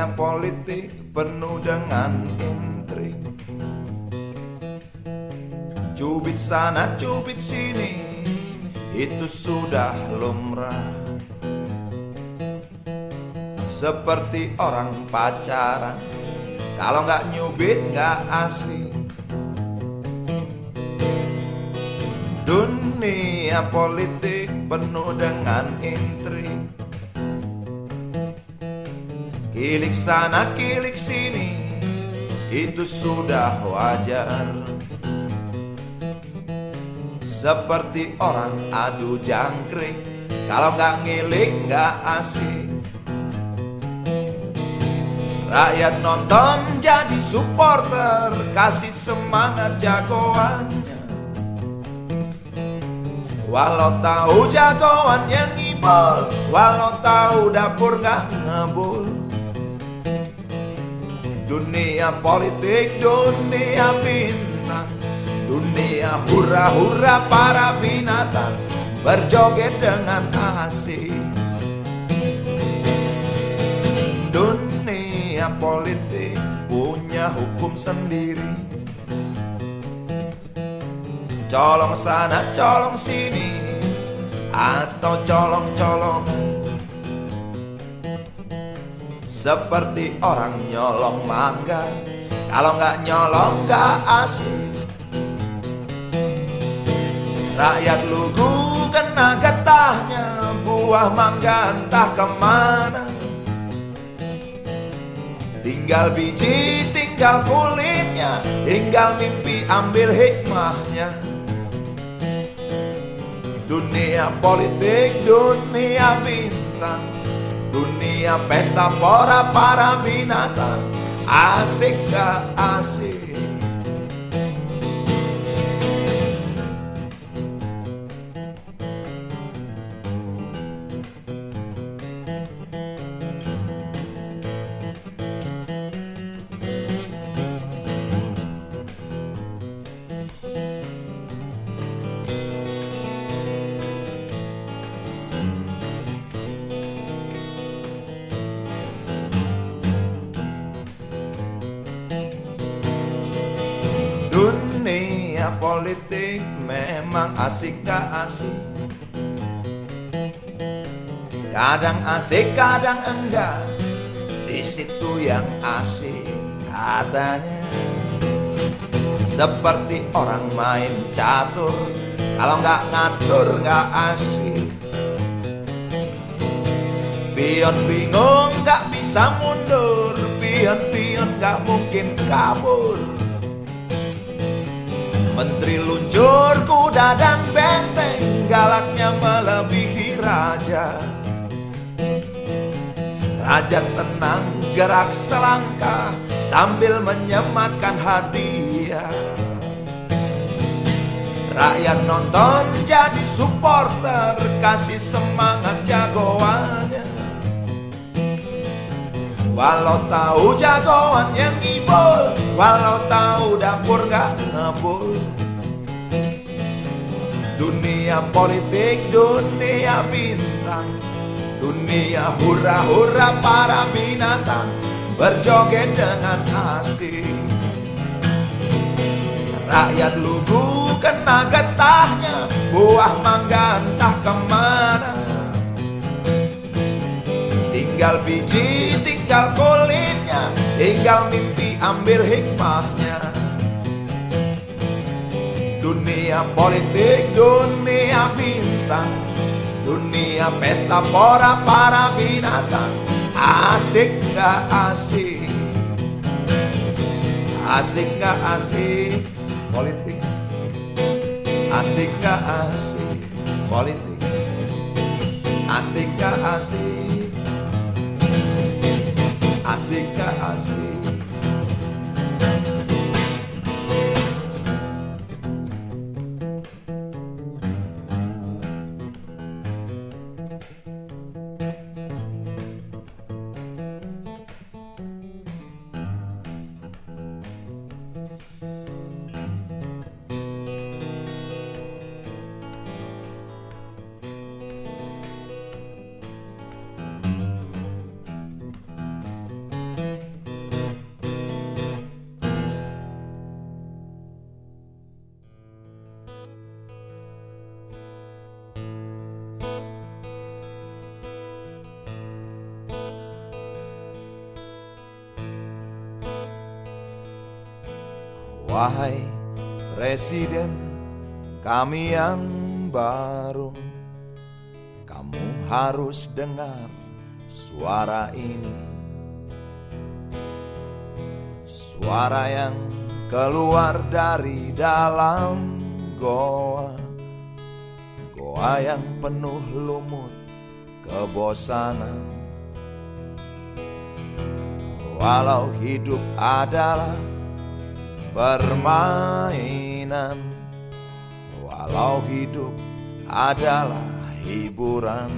Dunia politik penuh dengan intrik, cubit sana cubit sini, itu sudah lumrah. Seperti orang pacaran, kalau nggak nyubit nggak asik. Dunia politik penuh dengan intrik, kilik sana kilik sini, itu sudah wajar. Seperti orang adu jangkrik, kalau nggak ngilik nggak asik. Rakyat nonton jadi supporter, kasih semangat jagoannya. Walau tahu jagoan yang ngibol, walau tahu dapur gak ngebul. Dunia politik, dunia bintang, dunia hura-hura para binatang berjoget dengan asik. Dunia politik punya hukum sendiri, colong sana colong sini, atau colong-colongan. Seperti orang nyolong mangga, kalau nggak nyolong nggak asik. Rakyat lugu kena getahnya, buah mangga entah kemana. Tinggal biji, tinggal kulitnya, tinggal mimpi ambil hikmahnya. Dunia politik, dunia bintang, dunia pesta pora para binatang, asik gak asik. Dunia politik memang asik gak asik, kadang asik kadang enggak, di situ yang asik katanya. Seperti orang main catur, kalau nggak ngatur nggak asik. Pion bingung nggak bisa mundur, pion-pion nggak mungkin kabur. Menteri luncur kuda dan benteng, galaknya melebihi raja. Raja tenang gerak selangkah sambil menyematkan hadiah. Rakyat nonton jadi supporter, kasih semangat jagoannya. Walau tahu jagoan yang ngibol, walau tahu dapur gak ngebul. Dunia politik, dunia bintang, dunia hura-hura para binatang berjoget dengan asik. Rakyat lugu kena getahnya, buah mangga entah kemana. Tinggal biji, tinggal kulitnya, tinggal mimpi ambil hikmahnya. Dunia politik, dunia bintang, dunia pesta pora para binatang, asik gak asik, asik gak asik politik, asik gak asik politik, asik gak asik, asik gak asik. Wahai Presiden kami yang baru, kamu harus dengar suara ini. Suara yang keluar dari dalam goa, goa yang penuh lumut kebosanan. Walau hidup adalah permainan, walau hidup adalah hiburan,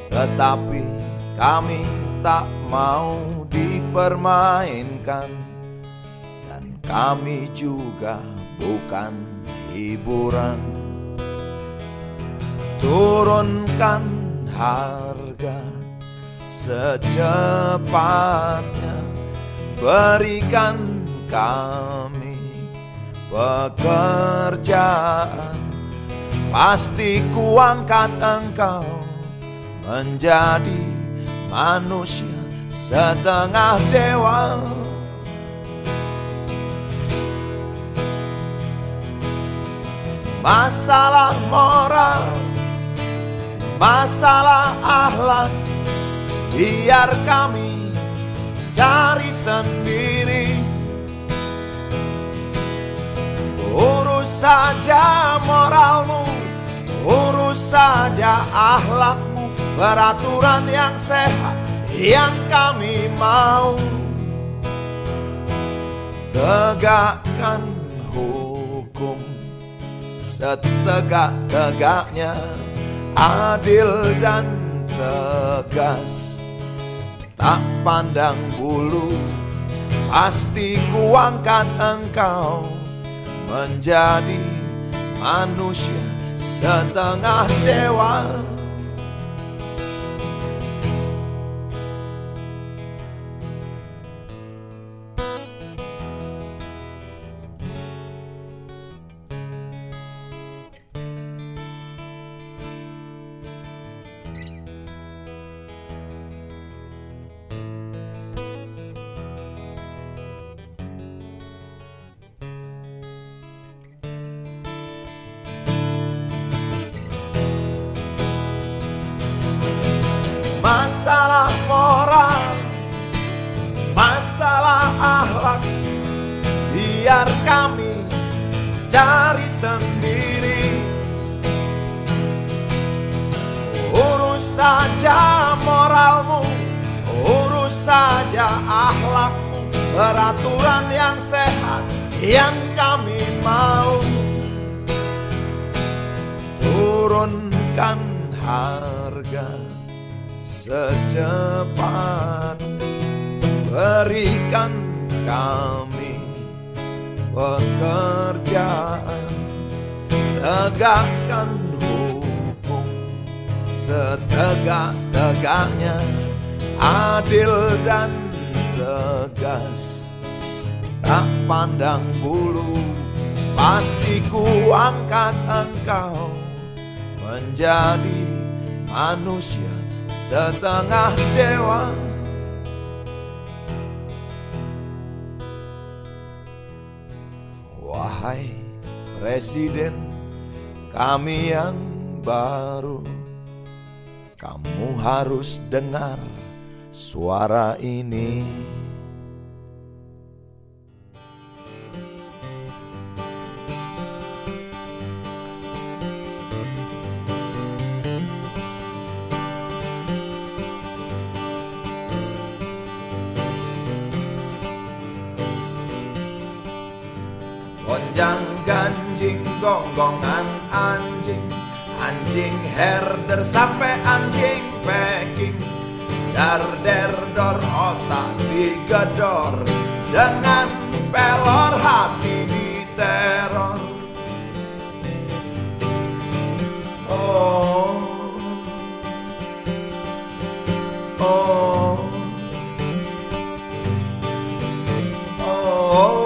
tetapi kami tak mau dipermainkan, dan kami juga bukan hiburan. Turunkan harga secepatnya, berikan kami pekerjaan, pasti kuangkat engkau menjadi manusia setengah dewa. Masalah moral, masalah akhlak, biar kami cari sendiri. Urus saja moralmu, urus saja akhlakmu, peraturan yang sehat yang kami mau. Tegakkan hukum setegak-tegaknya, adil dan tegas, tak pandang bulu, pasti kuangkat engkau menjadi manusia setengah dewa. Masalah moral, masalah akhlak, biar kami cari sendiri. Urus saja moralmu, urus saja akhlakmu, peraturan yang sehat yang kami mau. Turunkan harga secepat, berikan kami pekerjaan, tegakkan hukum setegak-tegaknya, adil dan tegas, tak pandang bulu, pasti kuangkat engkau menjadi manusia setengah dewa. Wahai Presiden kami yang baru, kamu harus dengar suara ini. Gonjang ganjing gonggongan anjing, anjing herder sampai anjing packing, dar der dor otak digedor, dengan pelor hati diteror. Oh, oh, oh.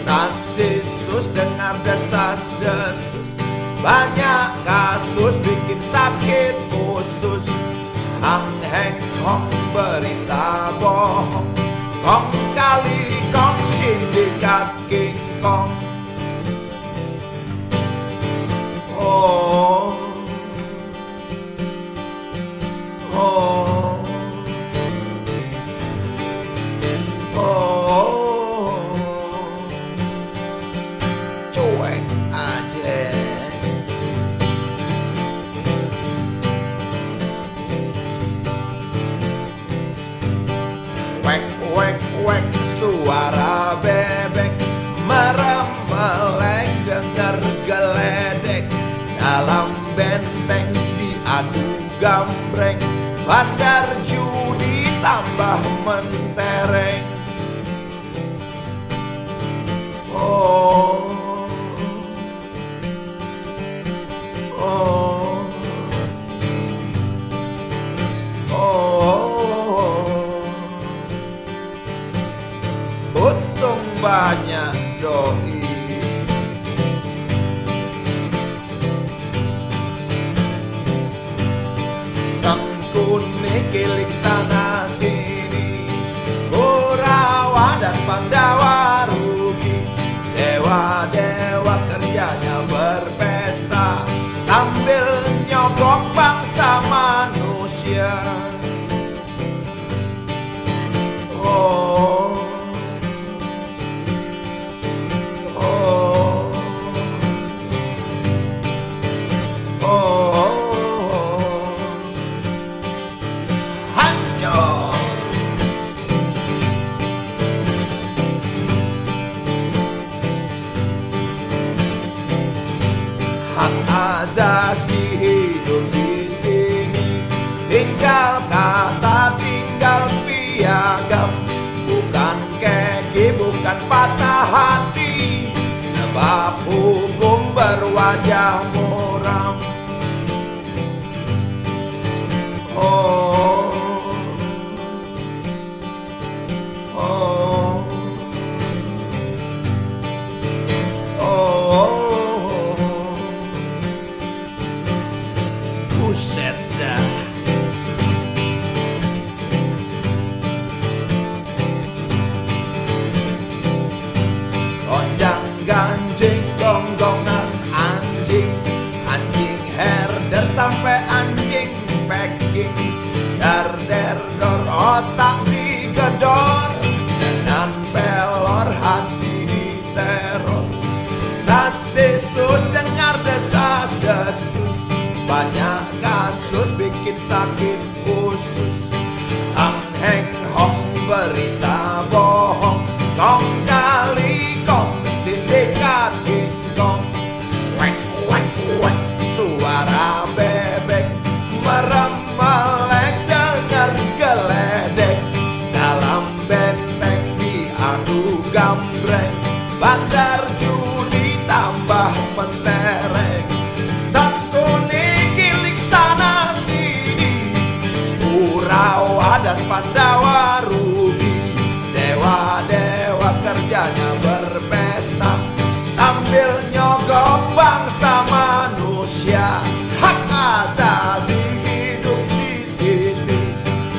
Sasis kasus, dengar desas-desus. Banyak kasus bikin sakit usus. Hang heng hong berita bohong, kong kali kong sindikat King Kong. Oh, oh, oh, cuek aja. Wek wek wek suara bebek merem melek, dengar geledek dalam benteng diadu gambreng. Bandar judi tambah mentereng. Oh, oh, oh, untung banyak doi. Kilik sana sini, Kurawa dan Pandawa rugi. Dewa-dewa kerjanya berpesta sambil nyogok bangsa manusia. Oh, oh, oh, hak asasi hidup di sini, tinggal kata, tinggal piagam, bukan keki, bukan patah hati, sebab hukum berwajah muram. Oh, oh, oh. Buset dah. Gonjang ganjing gonggongan anjing, anjing herder sampai anjing packing. Dar der dor otak digedor, dengan pelor hati diteror. Sasesus dengar desas-desus, banyak kasus bikin sakit usus. Hang heng hong berita bohong, kong kali kong sindikat King Kong. Wek wek wek suara bebek merem melek, dengar geledek dalam benteng diadu gambreng. Bandar judi tambah mentereng. Kurawa dan Pandawa rugi. Dewa-dewa kerjanya berpesta sambil nyogok bangsa manusia. Hak asasi hidup di sini,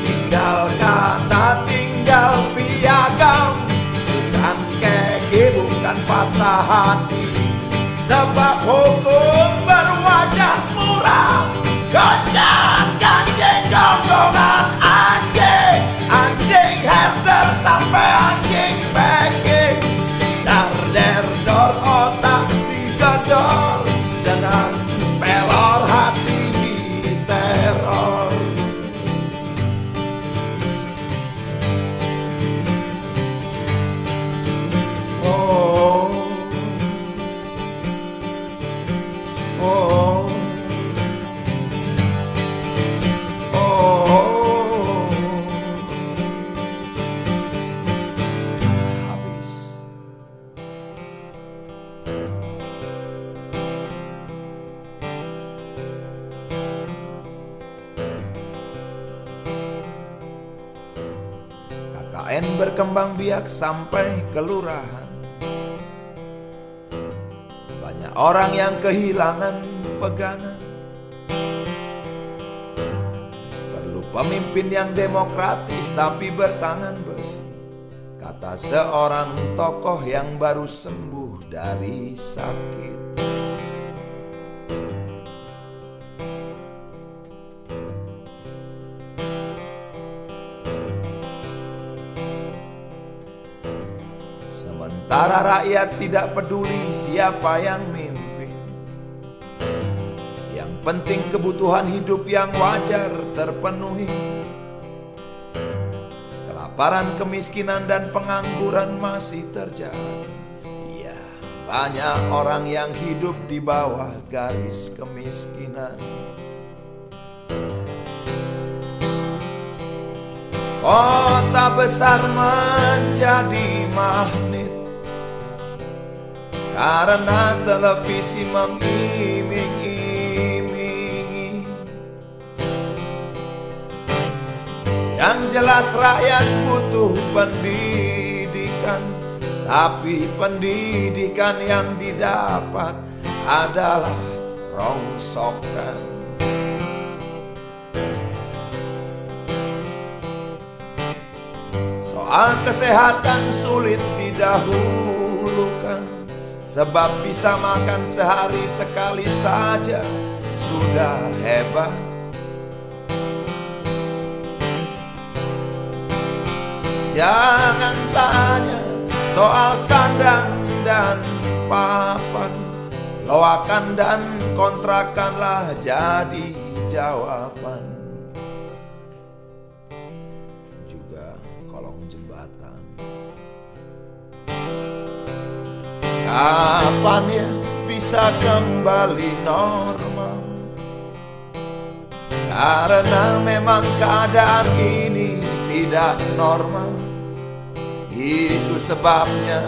tinggal kata, tinggal piagam, bukan keki, bukan patah hati, sebab hukum berwajah muram. Gonjang ganjeng gonggongan anjing, anjing herder sampai anjing packing. Dar der dor otak digedor, dengan pelor hati diteror. Oh, oh, KKN berkembang biak sampai kelurahan. Banyak orang yang kehilangan pegangan. Perlu pemimpin yang demokratis tapi bertangan besi, kata seorang tokoh yang baru sembuh dari sakit. Sementara rakyat tidak peduli siapa yang mimpin, yang penting kebutuhan hidup yang wajar terpenuhi. Kelaparan, kemiskinan, dan pengangguran masih terjadi. Ya, banyak orang yang hidup di bawah garis kemiskinan. Kota besar menjadi magnet karena televisi mengiming-imingi. Yang jelas rakyat butuh pendidikan, tapi pendidikan yang didapat adalah rongsokan. Soal kesehatan sulit didahulukan, sebab bisa makan sehari sekali saja sudah hebat. Jangan tanya soal sandang dan papan, loakan dan kontrakanlah jadi jawaban. Juga kolong jembatan. Kapan ya bisa kembali normal? Karena memang keadaan ini tidak normal. Itu sebabnya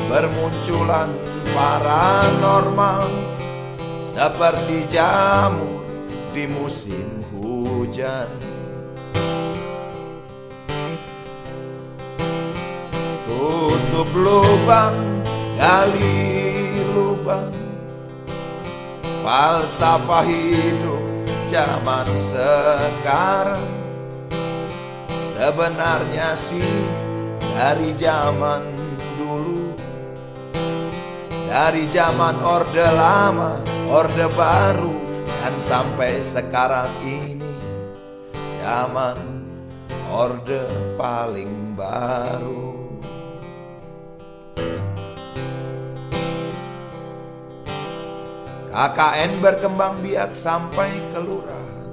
bermunculan paranormal, seperti jamur di musim hujan. Tutup lubang, gali lubang, falsafah hidup zaman sekarang. Sebenarnya sih dari zaman dulu, dari zaman Orde Lama, Orde Baru, dan sampai sekarang ini zaman Orde paling baru. KKN berkembang biak sampai kelurahan.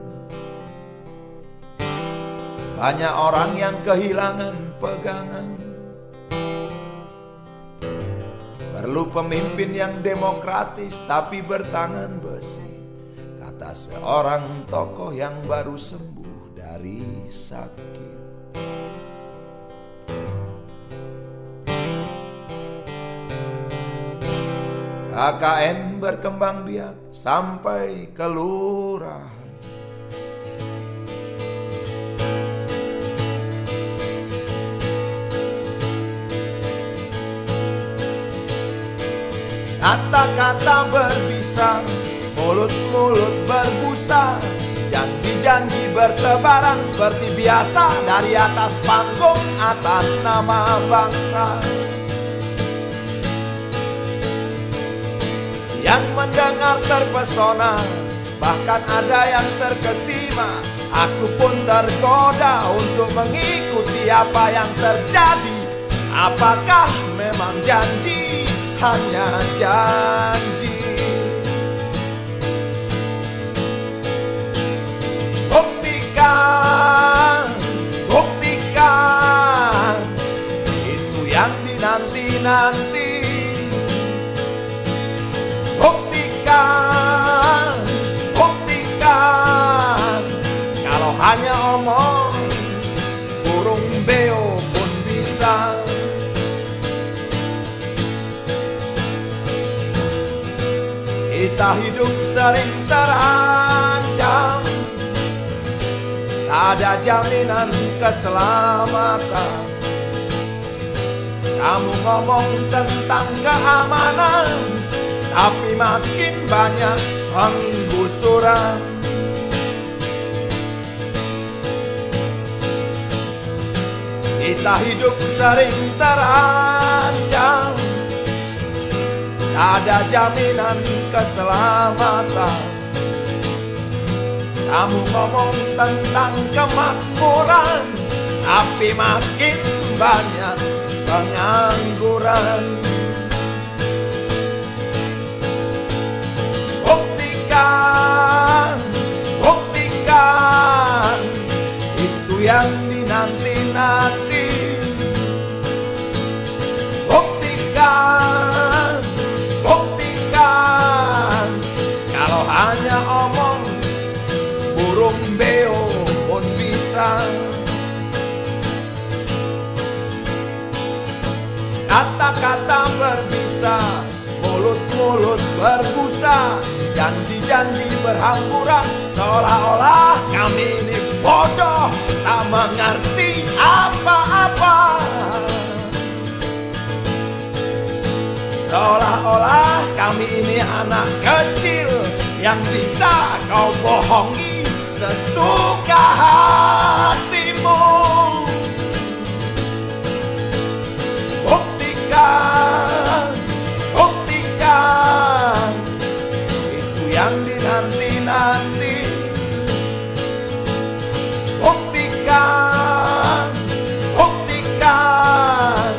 Banyak orang yang kehilangan pegangan. Perlu pemimpin yang demokratis tapi bertangan besi, kata seorang tokoh yang baru sembuh dari sakit. KKN berkembang biak sampai kelurahan. Kata-kata berbisa, mulut-mulut berbusa, janji-janji bertebaran seperti biasa dari atas panggung, atas nama bangsa. Yang mendengar terpesona, bahkan ada yang terkesima. Aku pun tergoda untuk mengikuti apa yang terjadi. Apakah memang janji? Hanya janji. Buktikan, buktikan, itu yang dinanti-nanti. Buktikan, buktikan, kalau hanya omong, burung beo pun bisa. Kita hidup sering terancam, tak ada jaminan keselamatan. Kamu ngomong tentang keamanan, api makin banyak penggusuran. Kita hidup sering terancam, tak ada jaminan keselamatan. Kamu ngomong tentang kemakmuran, tapi makin banyak pengangguran. Buktikan, buktikan, itu yang dinanti-nanti. Buktikan, buktikan, kalau hanya omong burung beo pun bisa. Kata-kata berbisa, mulut-mulut berbusa, janji-janji berhamburan, seolah-olah kami ini bodoh, tak mengerti apa-apa. Seolah-olah kami ini anak kecil yang bisa kau bohongi sesuka hatimu. Buktikan, buktikan, itu yang dinanti-nanti. Buktikan, buktikan,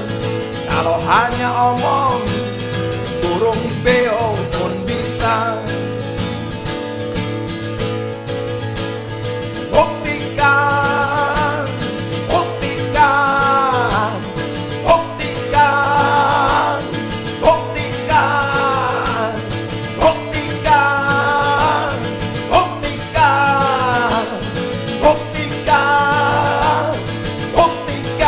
kalau hanya omong burung beo pun bisa. Buktikan, buktikan, buktikan, buktikan, buktikan, buktikan, buktikan, buktikan.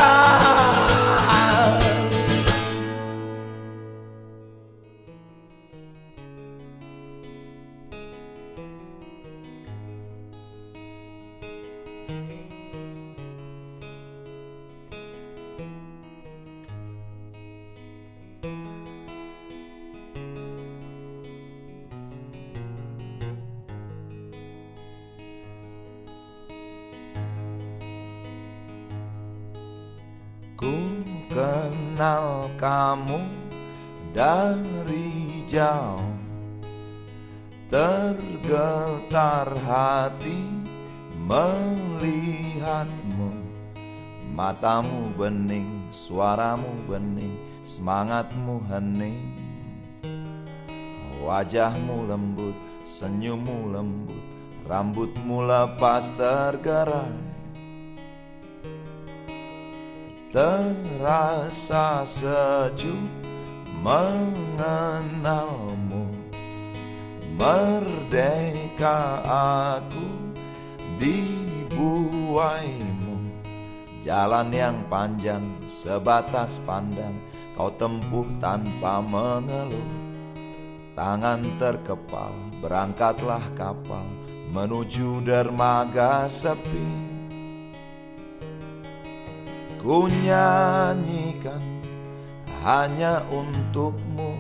Ku kenal kamu dari jauh, tergetar hati melihatmu. Matamu bening, suaramu bening, semangatmu hening. Wajahmu lembut, senyummu lembut, rambutmu lepas tergerai. Terasa sejuk mengenalmu, merdeka aku dibuaimu. Jalan yang panjang sebatas pandang kau tempuh tanpa mengeluh. Tangan terkepal, berangkatlah kapal menuju dermaga sepi. Ku nyanyikan hanya untukmu,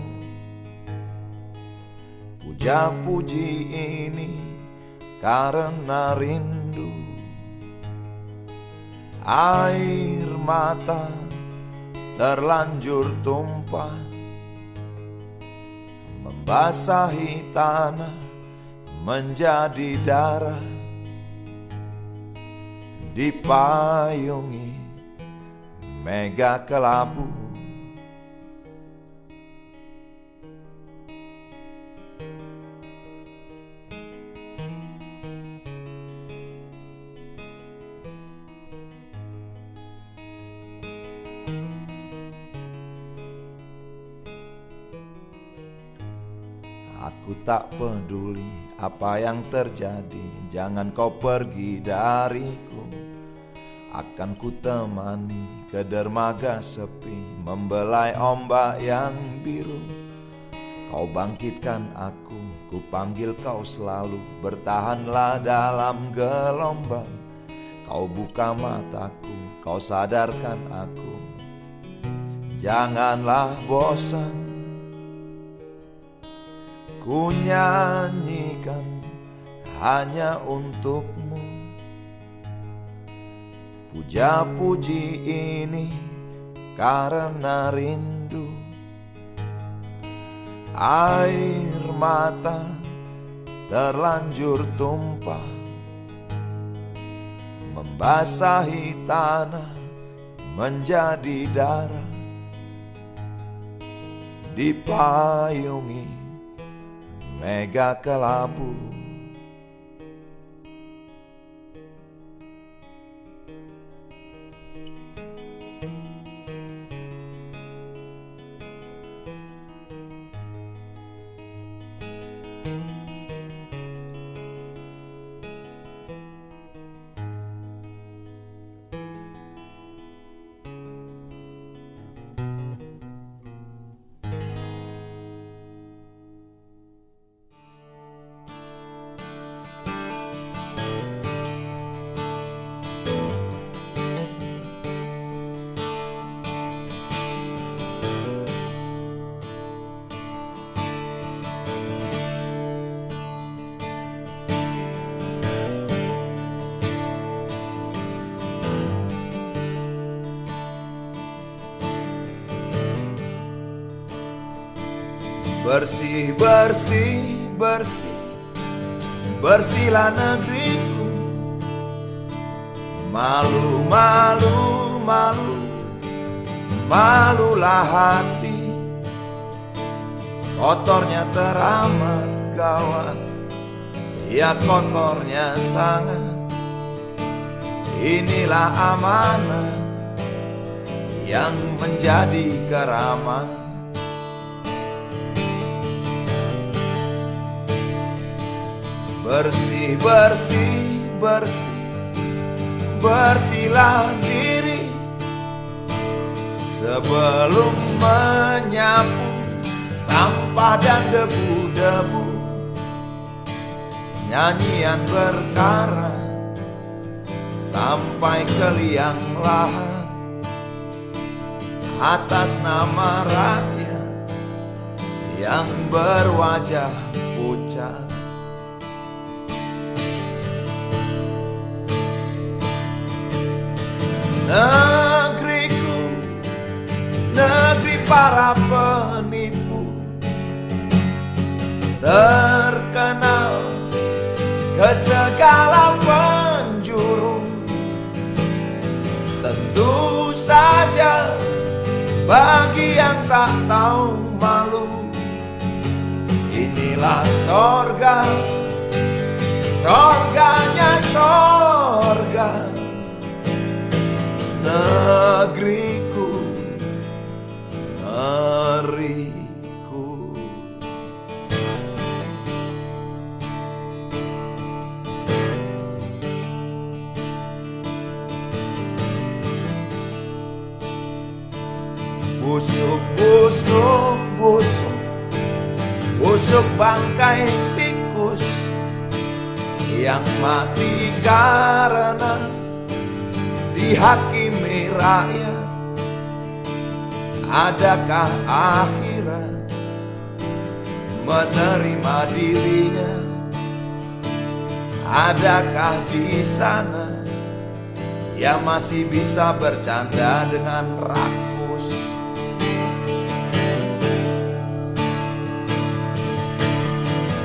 puja-puji ini karena rindu. Air mata terlanjur tumpah, membasahi tanah menjadi darah. Dipayungi mega kelabu, aku tak peduli apa yang terjadi, jangan kau pergi dariku. Akan ku temani ke dermaga sepi, membelai ombak yang biru. Kau bangkitkan aku, ku panggil kau selalu, bertahanlah dalam gelombang. Kau buka mataku, kau sadarkan aku, janganlah bosan. ku nyanyikan hanya untukmu. Puja-puji ini karena rindu. Air mata terlanjur tumpah, membasahi tanah menjadi darah, dipayungi mega kelabu. Bersih, bersih, bersih, bersihlah negeriku. Malu, malu, malu, malulah hati. Kotornya teramat gawat, ya kotornya sangat. Inilah amanah yang menjadi keramat. Bersih, bersih, bersih, bersihlah diri sebelum menyapu sampah dan debu-debu. Nyanyian berkarat sampai ke liang lahat atas nama rakyat yang berwajah pucat. Negeriku, negeri para penipu, terkenal ke segala penjuru. Tentu saja bagi yang tak tahu malu, inilah sorga, sorganya sorga. Negeriku, negeriku. Busuk, busuk, busuk, busuk bangkai tikus yang mati karena dihakimi rakyat. Adakah akhirat menerima dirinya? Adakah di sana yang masih bisa bercanda dengan rakus?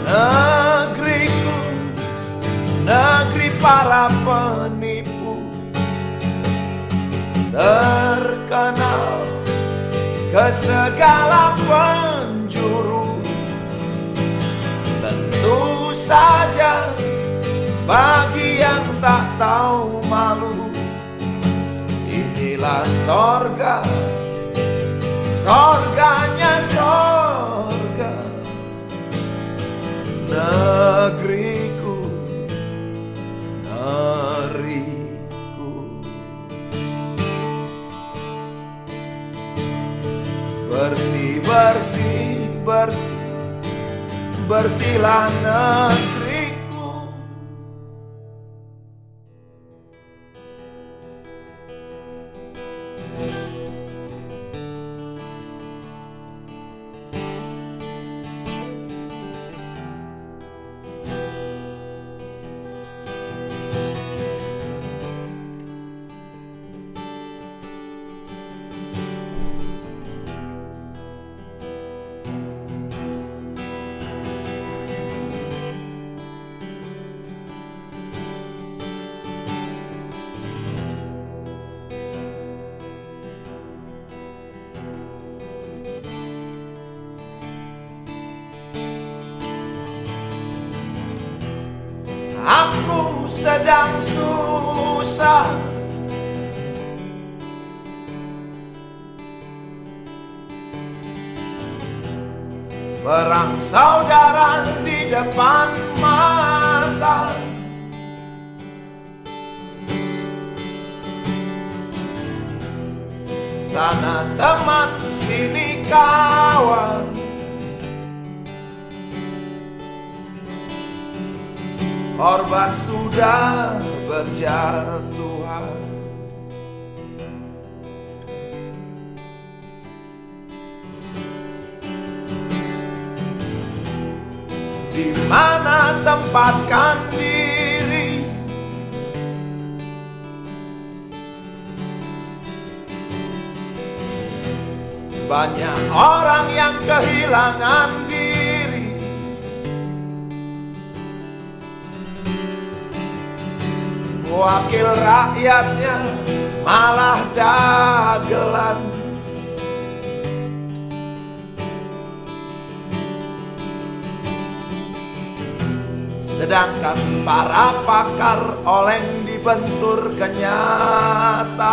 Negeriku, negeri para penipu, terkenal ke segala penjuru. Tentu saja bagi yang tak tahu malu, inilah sorga, sorganya sorga. Negeriku, negeriku. Bersih, bersih, bersih, bersihlah negeriku. perang saudara di depan mata. Sana teman, sini kawan, korban sudah berjatuhan. Di mana tempatkan diri? Banyak orang yang kehilangan diri. Wakil rakyatnya malah dagelan. Sedangkan para pakar oleng dibentur kenyataan.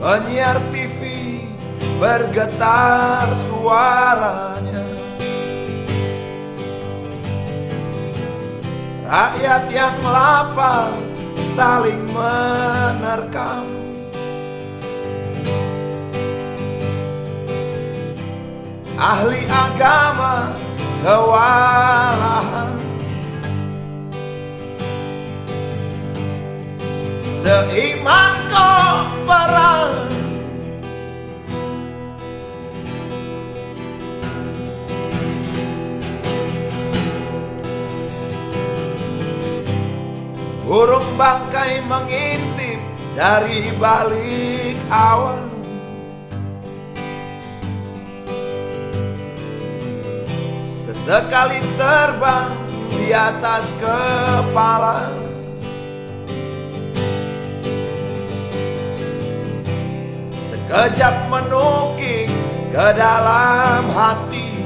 Penyiar TV bergetar suaranya. Rakyat yang lapar saling menerkam. Ahli agama kewalahan. Seiman kau perang, burung bangkai mengintip dari balik awan. Sesekali terbang di atas kepala. Sekejap menukik ke dalam hati.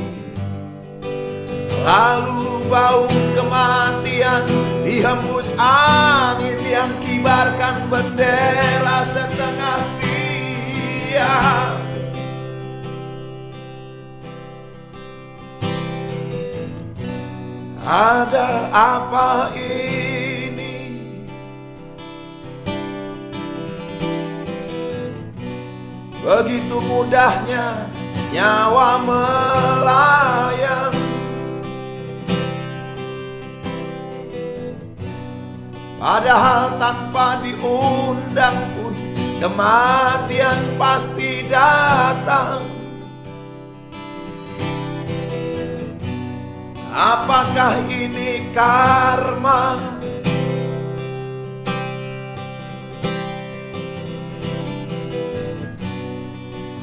Lalu bau kematian dihembus angin yang kibarkan bendera setengah tiang. Ada apa ini? Begitu mudahnya nyawa melayang. Padahal tanpa diundang pun kematian pasti datang. Apakah ini karma?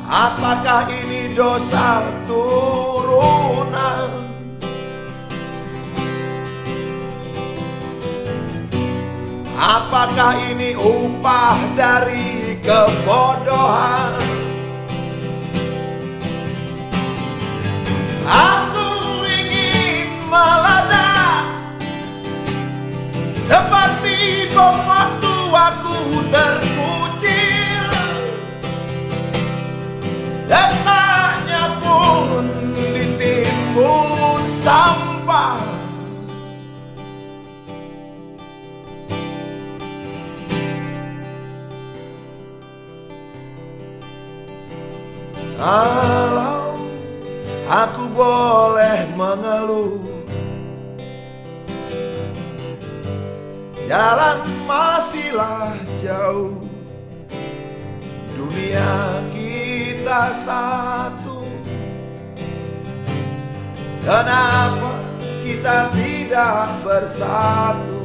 Apakah ini dosa turunan? Apakah ini upah dari kebodohan? Aku ingin meledak seperti bom waktu aku terkucil. Detaknya pun ditimbun sampah. Kalau aku boleh mengeluh, jalan masihlah jauh. Dunia kita satu. Kenapa kita tidak bersatu?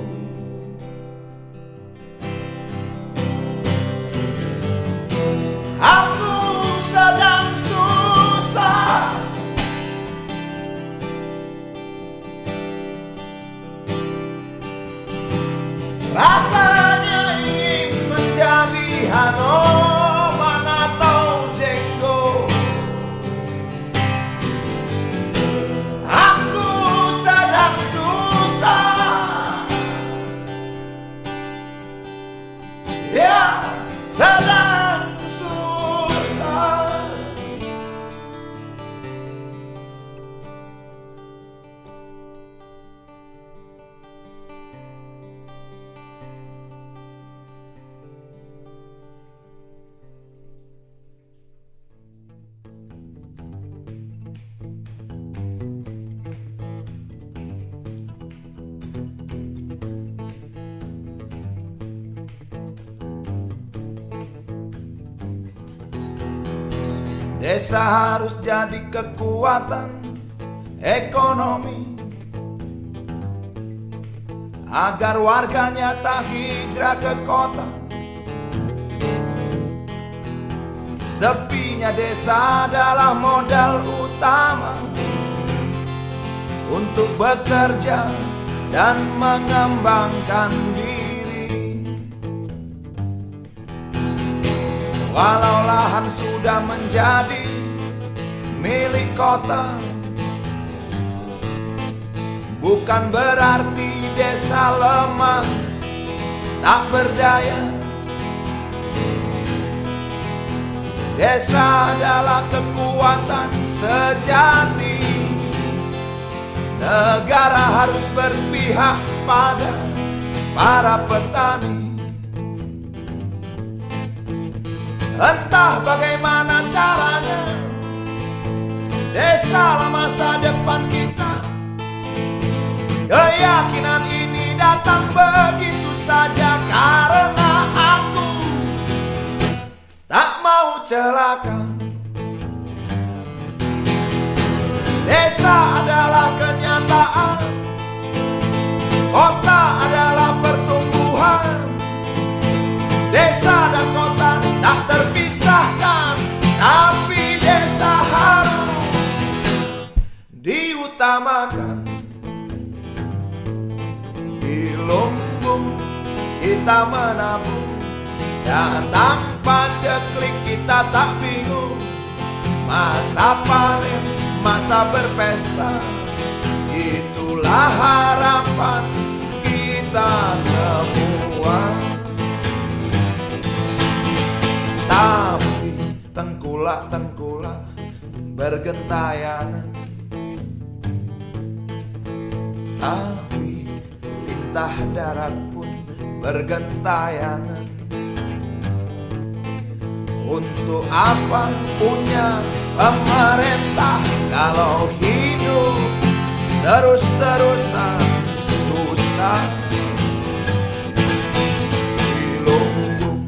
Aku sedang susah, Hanoi mana tahu jenggo. Aku sedang susah, ya sedang susah. Desa harus jadi kekuatan ekonomi agar warganya tak hijrah ke kota. Sepinya desa adalah modal utama untuk bekerja dan mengembangkan diri. Walau lahan sudah menjadi milik kota, bukan berarti desa lemah tak berdaya. Desa adalah kekuatan sejati. Negara harus berpihak pada para petani. Entah bagaimana caranya, desalah masa depan kita. Keyakinan ini datang begitu saja karena aku tak mau celaka. Desa adalah kenyataan, kota adalah pertumbuhan. Desa dan kota tak terpisahkan, tapi desa harus diutamakan. Di lumbung kita menabung, dan tanpa ceklik kita tak bingung. Masa panen, masa berpesta, itulah harapan kita semua. Tapi tengkulak-tengkulak bergentayangan, tapi lintah darat pun bergentayangan. Untuk apa punya pemerintah kalau hidup terus-terusan susah? Di lumbung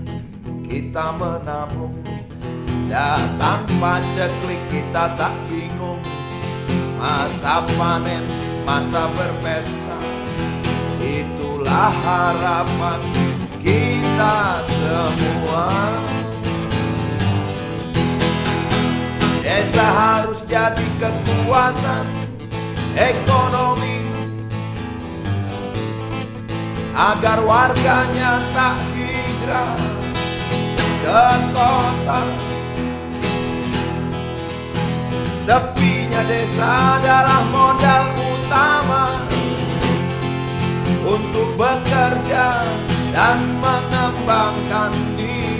kita menabung, dan tanpa ceklik kita tak bingung. Masa panen, masa berpesta, itulah harapan kita semua. Desa harus jadi kekuatan ekonomi agar warganya tak hijrah ke kota. Sepinya desa adalah modal utama untuk bekerja dan mengembangkan diri.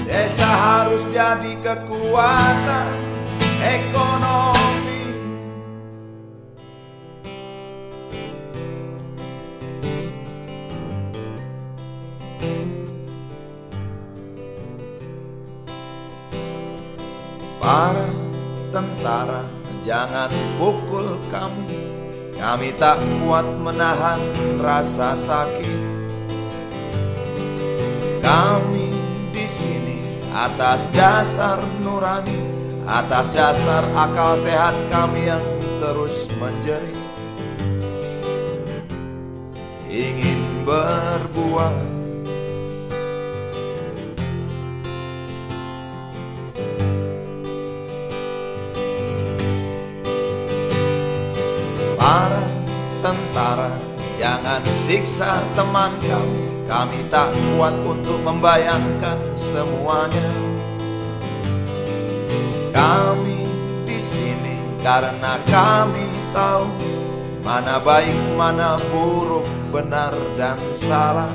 Desa harus jadi kekuatan ekonomi para tentara, jangan pukul kami. Kami tak kuat menahan rasa sakit. Kami di sini atas dasar nurani, atas dasar akal sehat kami yang terus menjerit. Ingin berbuah. Para tentara, jangan siksa teman kami tak kuat untuk membayangkan semuanya. Kami di sini karena kami tahu mana baik, mana buruk, benar dan salah.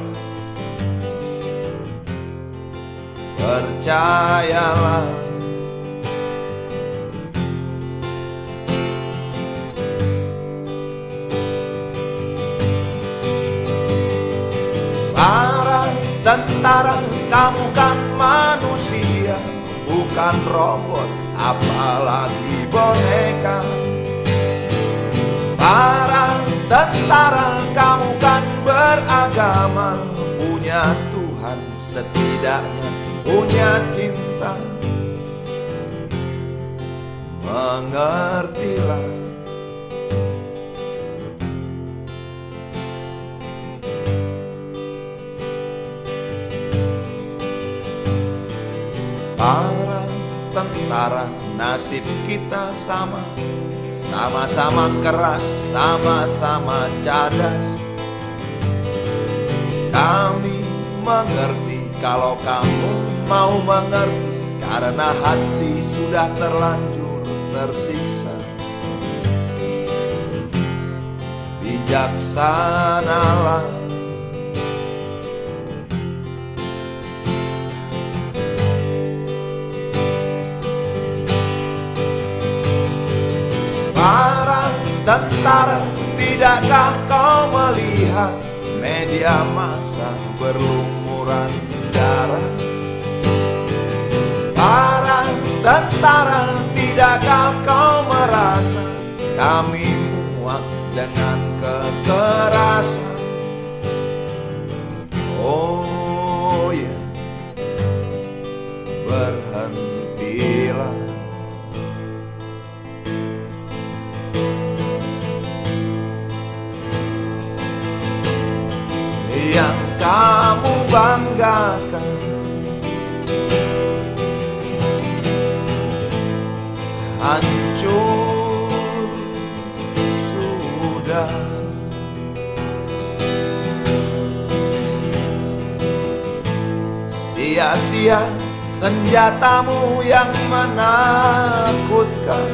Percayalah, para tentara, kamu kan manusia, bukan robot, apalagi boneka. Para tentara, kamu kan beragama, punya Tuhan, setidaknya punya cinta. Mengertilah, para tentara, nasib kita sama, sama-sama keras, sama-sama cadas. Kami mengerti kalau kamu mau mengerti, karena hati sudah terlanjur tersiksa. Bijaksanalah, para tentara, tidakkah kau melihat media massa berlumuran darah? Para tentara, tidakkah kau merasa kami muak dengan kekerasan? Oh ya, berhentilah. Yang kamu banggakan hancur sudah. Sia-sia senjatamu yang menakutkan.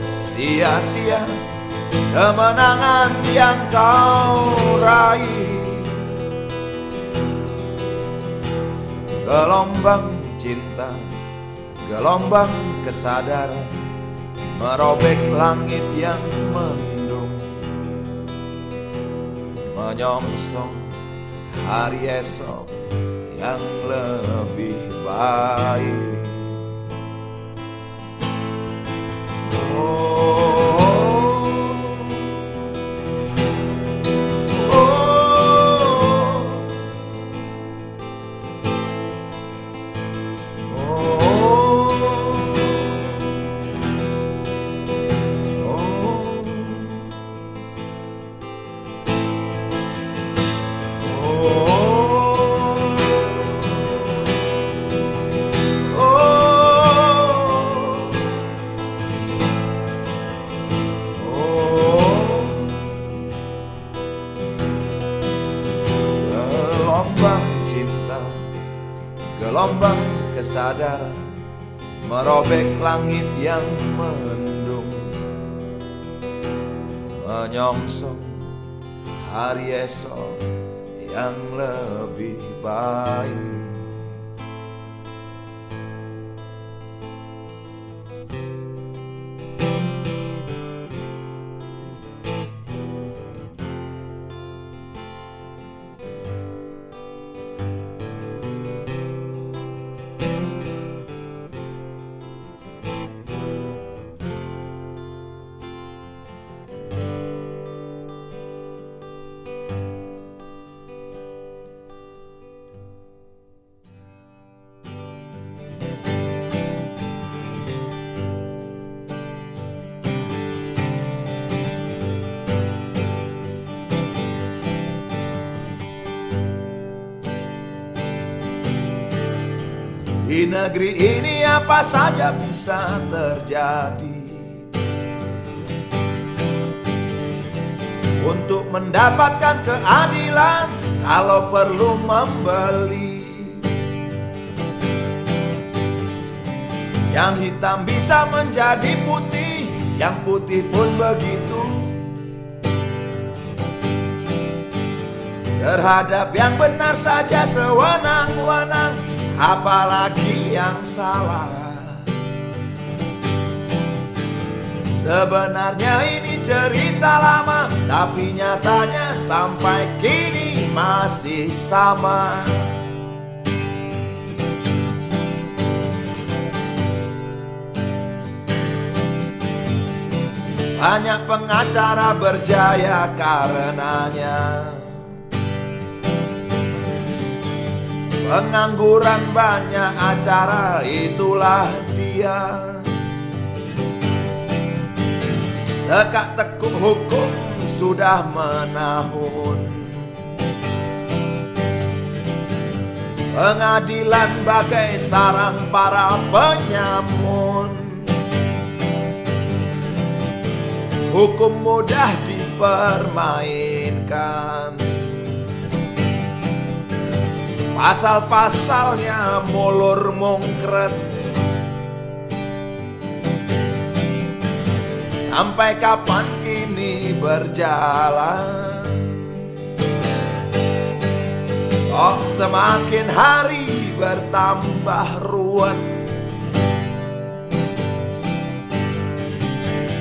Sia-sia kemenangan yang kau raih. Gelombang cinta, gelombang kesadaran, merobek langit yang mendung, menyongsong hari esok yang lebih baik. Gelombang cinta, gelombang kesadaran, merobek langit yang mendung, menyongsong hari esok yang lebih baik. Di negeri ini apa saja bisa terjadi. Untuk mendapatkan keadilan, kalau perlu membeli. Yang hitam bisa menjadi putih, yang putih pun begitu. Terhadap yang benar saja sewenang-wenang, apalagi yang salah. Sebenarnya ini cerita lama, tapi nyatanya sampai kini masih sama. Banyak pengacara berjaya karenanya. Pengangguran banyak acara, itulah dia. Tegak-tekuk hukum sudah menahun. Pengadilan bagai sarang para penyamun. Hukum mudah dipermainkan. Pasal-pasalnya mulur mungkret. Sampai kapan ini berjalan? Kok semakin hari bertambah ruwet?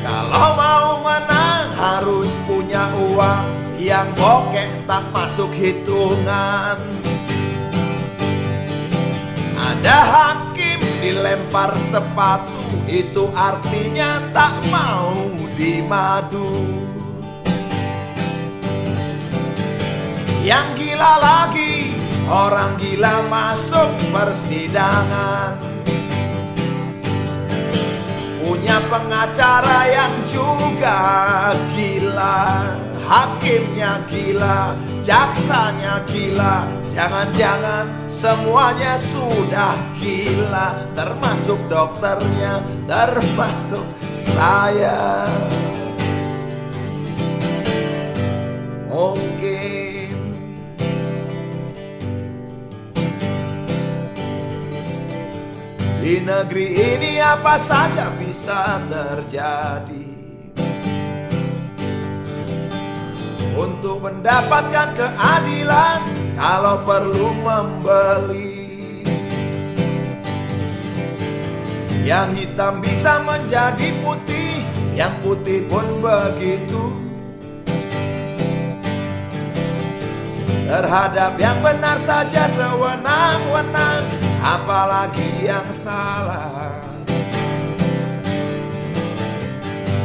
Kalau mau menang harus punya uang, yang bokeh tak masuk hitungan. Ada hakim dilempar sepatu, itu artinya tak mau dimadu. Yang gila lagi, orang gila masuk persidangan. Punya pengacara yang juga gila, hakimnya gila, jaksanya gila. Jangan-jangan semuanya sudah gila, termasuk dokternya, termasuk saya. Mungkin di negeri ini apa saja bisa terjadi. Untuk mendapatkan keadilan, kalau perlu membeli. Yang hitam bisa menjadi putih, yang putih pun begitu. Terhadap yang benar saja sewenang-wenang, apalagi yang salah.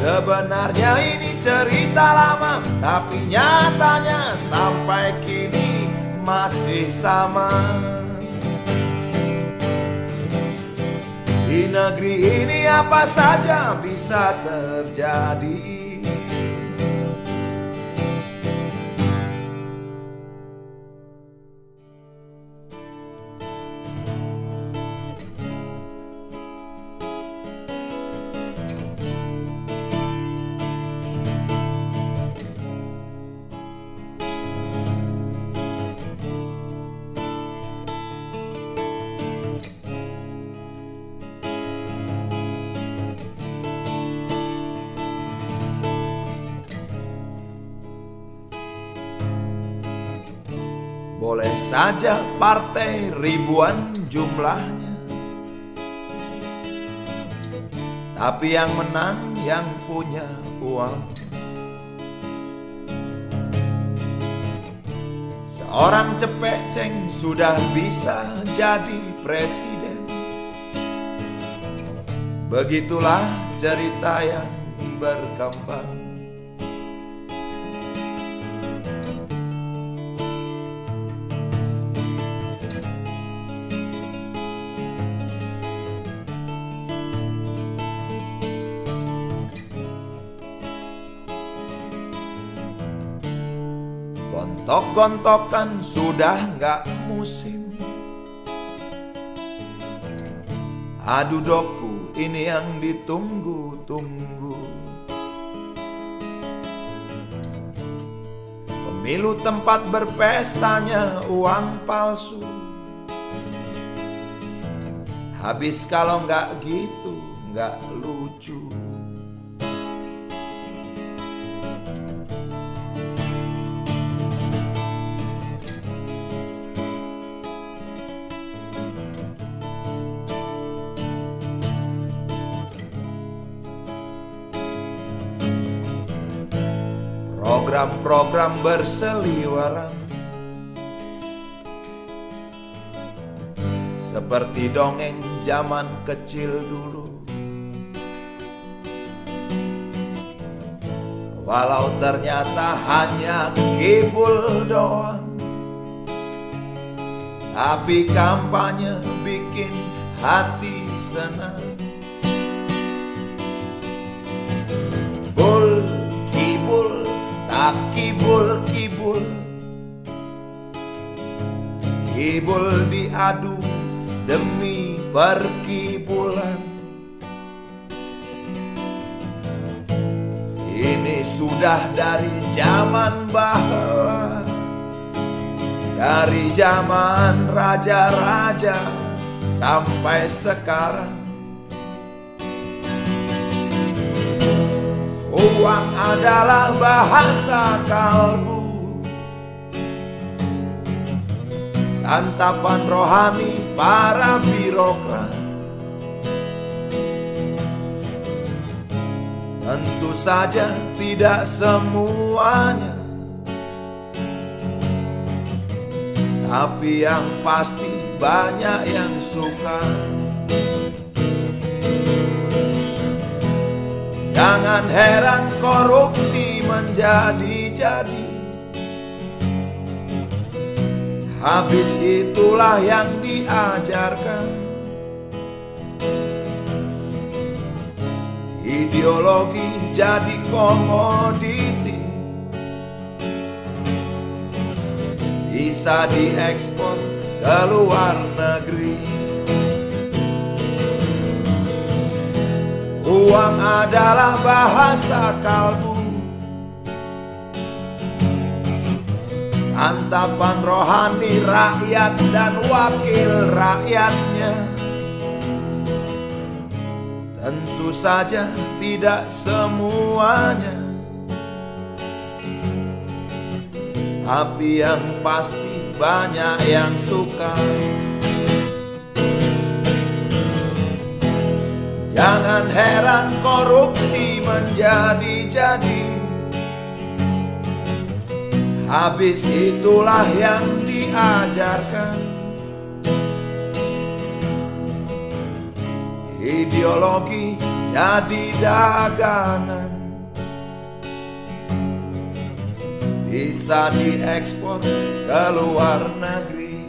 Sebenarnya ini cerita lama, tapi nyatanya sampai kini masih sama. Di negeri ini apa saja bisa terjadi. Boleh saja partai ribuan jumlahnya, tapi yang menang yang punya uang. Seorang cepeceng sudah bisa jadi presiden. Begitulah cerita yang berkembang. Gontok-gontokan sudah nggak musim. Adu doku ini yang ditunggu-tunggu. Pemilu tempat berpestanya uang palsu. Habis kalau nggak gitu nggak lucu. Program-program berseliweran seperti dongeng zaman kecil dulu. Walau ternyata hanya kibul doang, tapi kampanye bikin hati senang. Bul, kibul, tak kibul-kibul, kibul diadu demi perkibulan. Ini sudah dari zaman bahla, dari zaman raja-raja sampai sekarang. Uang adalah bahasa kalbu, santapan rohani para birokrat. Tentu saja tidak semuanya, tapi yang pasti banyak yang suka. Jangan heran korupsi menjadi-jadi, habis itulah yang diajarkan. Ideologi jadi komoditi, bisa diekspor ke luar negeri. Uang adalah bahasa kalbu, santapan rohani rakyat dan wakil rakyatnya. Tentu saja tidak semuanya, tapi yang pasti banyak yang suka. Jangan heran korupsi menjadi-jadi, habis itulah yang diajarkan. Ideologi jadi dagangan, bisa diekspor ke luar negeri.